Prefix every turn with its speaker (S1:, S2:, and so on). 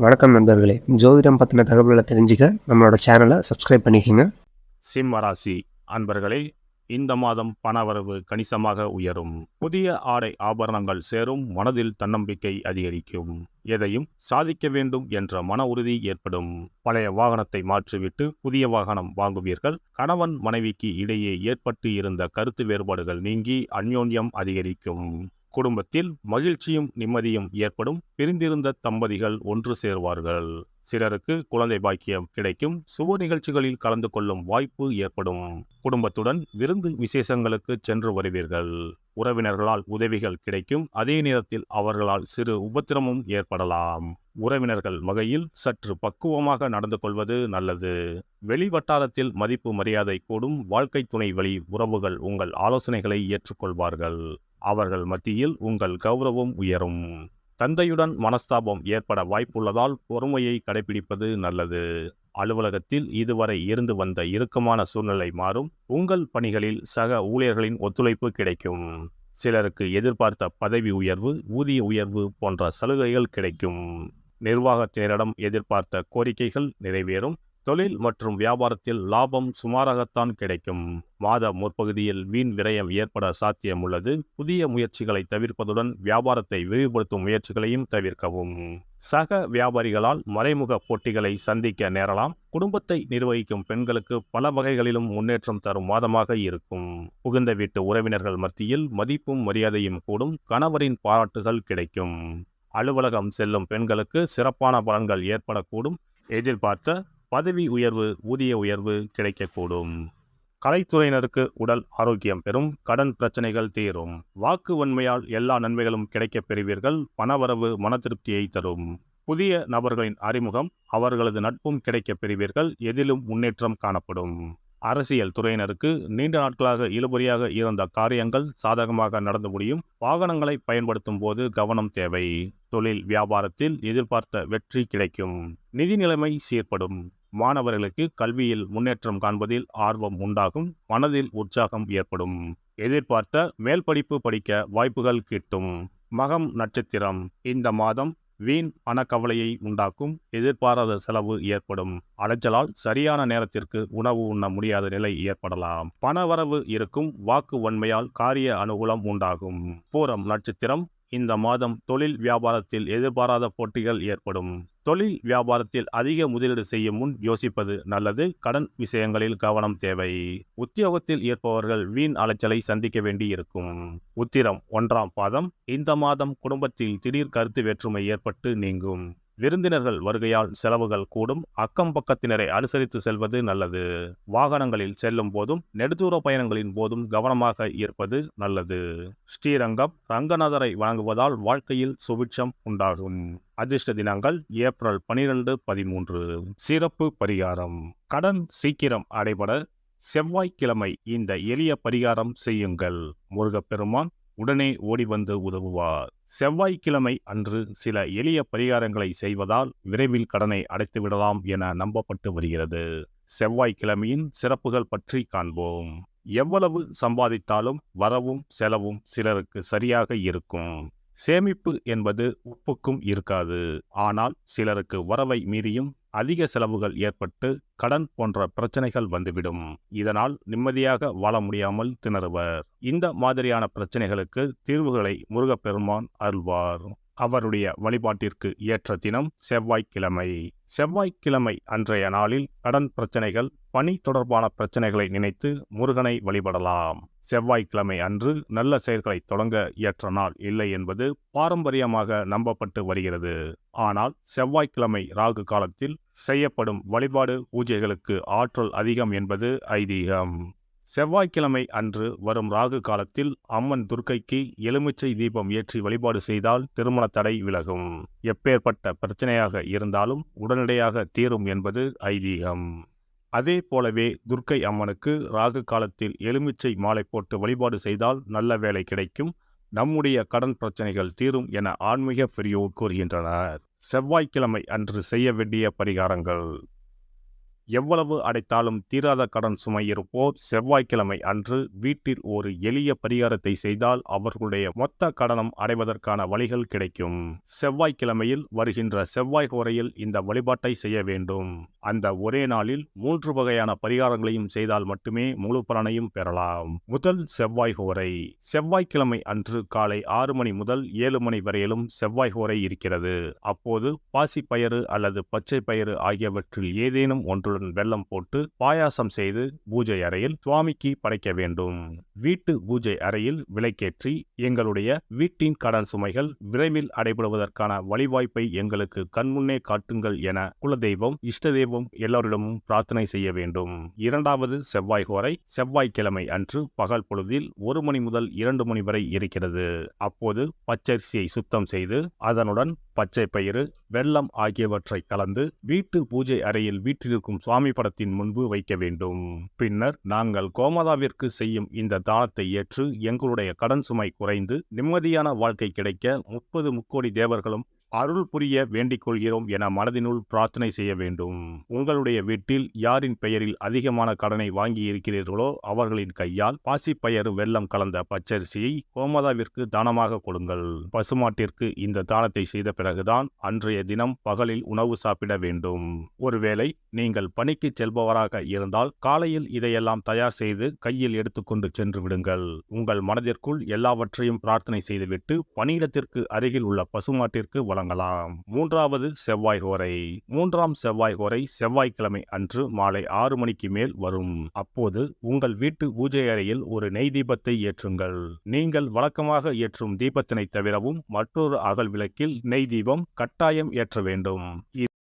S1: வணக்கம் நண்பர்களே. ஜோதிடம் பத்தின தகவல்கள தெரிஞ்சுக்க நம்மளோட சேனல சப்ஸ்கிரைப் பண்ணிக்கங்க.
S2: சிம்ம ராசி அன்பர்களே, இந்த மாதம் பணவரவு கணிசமாக உயரும். புதிய ஆடை ஆபரணங்கள் சேரும். மனதில் தன்னம்பிக்கை அதிகரிக்கும். எதையும் சாதிக்க வேண்டும் என்ற மன உறுதி ஏற்படும். பழைய வாகனத்தை மாற்றிவிட்டு புதிய வாகனம் வாங்குவீர்கள். கணவன் மனைவிக்கு இடையே ஏற்பட்டு இருந்த கருத்து வேறுபாடுகள் நீங்கி அந்யோன்யம் அதிகரிக்கும். குடும்பத்தில் மகிழ்ச்சியும் நிம்மதியும் ஏற்படும். பிரிந்திருந்த தம்பதிகள் ஒன்று சேர்வார்கள். சிலருக்கு குழந்தை பாக்கியம் கிடைக்கும். சுப நிகழ்ச்சிகளில் கலந்து கொள்ளும் வாய்ப்பு ஏற்படும். குடும்பத்துடன் விருந்து விசேஷங்களுக்கு சென்று வருவீர்கள். உறவினர்களால் உதவிகள் கிடைக்கும். அதே நேரத்தில் அவர்களால் சிறு உபத்திரமும் ஏற்படலாம். உறவினர்கள் வகையில் சற்று பக்குவமாக நடந்து கொள்வது நல்லது. வெளி வட்டாரத்தில் மதிப்பு மரியாதை கூடும். வாழ்க்கை துணை வழி உறவுகள் உங்கள் ஆலோசனைகளை ஏற்றுக்கொள்வார்கள். அவர்கள் மத்தியில் உங்கள் கௌரவம் உயரும். தந்தையுடன் மனஸ்தாபம் ஏற்பட வாய்ப்புள்ளதால் பொறுமையை கடைபிடிப்பது நல்லது. அலுவலகத்தில் இதுவரை இருந்து வந்த இறுக்கமான சூழ்நிலை மாறும். உங்கள் பணிகளில் சக ஊழியர்களின் ஒத்துழைப்பு கிடைக்கும். சிலருக்கு எதிர்பார்த்த பதவி உயர்வு, ஊதிய உயர்வு போன்ற சலுகைகள் கிடைக்கும். நிர்வாகத்தினரிடம் எதிர்பார்த்த கோரிக்கைகள் நிறைவேறும். தொழில் மற்றும் வியாபாரத்தில் லாபம் சுமாராகத்தான் கிடைக்கும். மாத முற்பகுதியில் வீண் விரயம் ஏற்பட சாத்தியம் உள்ளது. புதிய முயற்சிகளை தவிர்ப்பதுடன் வியாபாரத்தை விரிவுபடுத்தும் முயற்சிகளையும் தவிர்க்கவும். சக வியாபாரிகளால் மறைமுக போட்டிகளை சந்திக்க நேரலாம். குடும்பத்தை நிர்வகிக்கும் பெண்களுக்கு பல வகைகளிலும் முன்னேற்றம் தரும் மாதமாக இருக்கும். புகுந்த வீட்டு உறவினர்கள் மத்தியில் மதிப்பும் மரியாதையும் கூடும். கணவரின் பாராட்டுகள் கிடைக்கும். அலுவலகம் செல்லும் பெண்களுக்கு சிறப்பான பலன்கள் ஏற்படக்கூடும். எதிர்பார்த்த பதவி உயர்வு, ஊதிய உயர்வு கிடைக்கக்கூடும். கலைத்துறையினருக்கு உடல் ஆரோக்கியம் பெறும். கடன் பிரச்சனைகள் தீரும். வாக்கு வன்மையால் எல்லா நன்மைகளும் கிடைக்கப் பெறுவீர்கள். பணவரவு மன திருப்தியை தரும். புதிய நபர்களின் அறிமுகம், அவர்களது நட்பும் கிடைக்கப் பெறுவீர்கள். எதிலும் முன்னேற்றம் காணப்படும். அரசியல் துறையினருக்கு நீண்ட நாட்களாக இழுபறியாக இருந்த காரியங்கள் சாதகமாக நடந்து முடியும். வாகனங்களை பயன்படுத்தும் போது கவனம் தேவை. தொழில் வியாபாரத்தில் எதிர்பார்த்த வெற்றி கிடைக்கும். நிதி நிலைமை சீர்படும். மாணவர்களுக்கு கல்வியில் முன்னேற்றம் காண்பதில் ஆர்வம் உண்டாகும். மனதில் உற்சாகம் ஏற்படும். எதிர்பார்த்த மேல் படிப்பு படிக்க வாய்ப்புகள் கிட்டும். மகம் நட்சத்திரம் இந்த மாதம் வீண் பணக்கவலையை உண்டாக்கும். எதிர்பாராத செலவு ஏற்படும். அலைச்சலால் சரியான நேரத்திற்கு உணவு உண்ண முடியாத நிலை ஏற்படலாம். பணவரவு இருக்கும். வாக்கு வன்மையால் காரிய அனுகூலம் உண்டாகும். பூரம் நட்சத்திரம் இந்த மாதம் தொழில் வியாபாரத்தில் எதிர்பாராத போட்டிகள் ஏற்படும். தொழில் வியாபாரத்தில் அதிக முதலீடு செய்யும் முன் யோசிப்பது நல்லது. கடன் விஷயங்களில் கவனம் தேவை. உத்தியோகத்தில் இருப்பவர்கள் வீண் அலைச்சலை சந்திக்க வேண்டி இருக்கும். உத்திரம் 1ஆம் பாதம் இந்த மாதம் குடும்பத்தில் திடீர் கருத்து வேற்றுமை ஏற்பட்டு நீங்கும். விருந்தினர்கள் வருகையால் செலவுகள் கூடும். அக்கம் பக்கத்தினரை அனுசரித்து செல்வது நல்லது. வாகனங்களில் செல்லும் போதும் நெடுதூர பயணங்களின் போதும் கவனமாக இருப்பது நல்லது. ஸ்ரீரங்கம் ரங்கநாதரை வணங்குவதால் வாழ்க்கையில் சுபிட்சம் உண்டாகும். அதிர்ஷ்ட தினங்கள் ஏப்ரல் 12, 13. சிறப்பு பரிகாரம். கடன் சீக்கிரம் அடைபட செவ்வாய்க்கிழமை இந்த எளிய பரிகாரம் செய்யுங்கள். முருகப்பெருமான் உடனே ஓடி வந்து உதவுவார். செவ்வாய்க்கிழமை அன்று சில எளிய பரிகாரங்களை செய்வதால் விரைவில் கடனை அடைத்துவிடலாம் என நம்பப்பட்டு வருகிறது. செவ்வாய்க்கிழமையின் சிறப்புகள் பற்றி காண்போம். எவ்வளவு சம்பாதித்தாலும் வரவும் செலவும் சிலருக்கு சரியாக இருக்கும். சேமிப்பு என்பது உப்புக்கும் இருக்காது. ஆனால் சிலருக்கு வரவை மீறியும் அதிக செலவுகள் ஏற்பட்டு கடன் போன்ற பிரச்சனைகள் வந்துவிடும். இதனால் நிம்மதியாக வாழ முடியாமல் திணறுவர். இந்த மாதிரியான பிரச்சனைகளுக்கு தீர்வுகளை முருகப்பெருமான் அருள்வார். அவருடைய வழிபாட்டிற்கு ஏற்ற தினம் செவ்வாய்க்கிழமை. செவ்வாய்க்கிழமை அன்றைய நாளில் கடன் பிரச்சனைகள், பணி தொடர்பான பிரச்சனைகளை நினைத்து முருகனை வழிபடலாம். செவ்வாய்க்கிழமை அன்று நல்ல செயல்களை தொடங்க ஏற்ற நாள் இல்லை என்பது பாரம்பரியமாக நம்பப்பட்டு வருகிறது. ஆனால் செவ்வாய்க்கிழமை ராகு காலத்தில் செய்யப்படும் வழிபாடு பூஜைகளுக்கு ஆற்றல் அதிகம் என்பது ஐதீகம். செவ்வாய்க்கிழமை அன்று வரும் ராகு காலத்தில் அம்மன் துர்க்கைக்கு எலுமிச்சை தீபம் ஏற்றி வழிபாடு செய்தால் திருமண தடை விலகும். எப்பேற்பட்ட பிரச்சனையாக இருந்தாலும் உடனடியாக தீரும் என்பது ஐதீகம். அதே போலவே துர்க்கை அம்மனுக்கு ராகு காலத்தில் எலுமிச்சை மாலை போட்டு வழிபாடு செய்தால் நல்ல வேலை கிடைக்கும். நம்முடைய கடன் பிரச்சனைகள் தீரும் என ஆன்மீக பெரியோர் கூறுகின்றனர். செவ்வாய்க்கிழமை அன்று செய்ய வேண்டிய பரிகாரங்கள். எவ்வளவு அடைத்தாலும் தீராத கடன் சுமை இருப்போர் செவ்வாய்க்கிழமை அன்று வீட்டில் ஒரு எளிய பரிகாரத்தை செய்தால் அவர்களுடைய மொத்த கடனும் அடைவதற்கான வழிகள் கிடைக்கும். செவ்வாய்க்கிழமையில் வருகின்ற செவ்வாய் ஹோரையில் இந்த வழிபாட்டை செய்ய வேண்டும். அந்த ஒரே நாளில் 3 வகையான பரிகாரங்களையும் செய்தால் மட்டுமே முழு பலனையும் பெறலாம். முதல் செவ்வாய் ஹோரை. செவ்வாய்க்கிழமை அன்று காலை 6 மணி முதல் 7 மணி வரையிலும் செவ்வாய் ஹோரை இருக்கிறது. அப்போது பாசிப்பயறு அல்லது பச்சை பயிறு ஆகியவற்றில் ஏதேனும் ஒன்றுடன் வெல்லம் போட்டு பாயாசம் செய்து பூஜை அறையில் சுவாமிக்கு படைக்க வேண்டும். வீட்டு பூஜை அறையில் விளக்கேற்றி எங்களுடைய வீட்டின் கடன் சுமைகள் விரைவில் அடைபடுவதற்கான வழிவாய்ப்பை எங்களுக்கு கண்முன்னே காட்டுங்கள் என குலதெய்வம், இஷ்ட தெய்வம் எல்லோரிடமும் பிரார்த்தனை செய்ய வேண்டும். இரண்டாவது செவ்வாய் ஹோரை செவ்வாய்க்கிழமை அன்று பகல் பொழுதில் 1 மணி முதல் 2 மணி வரை இருக்கிறது. அப்போது பச்சரிசியை சுத்தம் செய்து அதனுடன் பச்சை பயிறு, வெல்லம் ஆகியவற்றை கலந்து வீட்டு பூஜை அறையில் வீட்டிலிருக்கும் சுவாமி படத்தின் முன்பு வைக்க வேண்டும். பின்னர் நாங்கள் கோமாதாவிற்கு செய்யும் இந்த தானத்தை ஏற்று எங்களுடைய கடன் சுமை குறைந்து நிம்மதியான வாழ்க்கை கிடைக்க 30 முக்கோடி தேவர்களும் அருள் புரிய வேண்டிக் கொள்கிறோம் என மனதினுள் பிரார்த்தனை செய்ய வேண்டும். உங்களுடைய வீட்டில் யாரின் பெயரில் அதிகமான கடனை வாங்கி இருக்கிறீர்களோ அவர்களின் கையால் பாசிப்பயறு வெல்லம் கலந்த பச்சரிசியை கோமாதாவிற்கு தானமாக கொடுங்கள். பசுமாட்டிற்கு இந்த தானத்தை செய்த பிறகுதான் அன்றைய தினம் பகலில் உணவு சாப்பிட வேண்டும். ஒருவேளை நீங்கள் பணிக்கு செல்பவராக இருந்தால் காலையில் இதையெல்லாம் தயார் செய்து கையில் எடுத்துக்கொண்டு சென்று விடுங்கள். உங்கள் மனதிற்குள் எல்லாவற்றையும் பிரார்த்தனை செய்துவிட்டு பணியிடத்திற்கு அருகில் உள்ள பசுமாட்டிற்கு வழங்கலாம். மூன்றாவது செவ்வாய் ஹோரை. 3ஆம் செவ்வாய் ஹோரை செவ்வாய்க்கிழமை அன்று மாலை 6 மணிக்கு மேல் வரும். அப்போது உங்கள் வீட்டு பூஜை அறையில் ஒரு நெய் தீபத்தை ஏற்றுங்கள். நீங்கள் வழக்கமாக ஏற்றும் தீபத்தினை தவிரவும் மற்றொரு அகல் விளக்கில் நெய் தீபம் கட்டாயம் ஏற்ற வேண்டும்.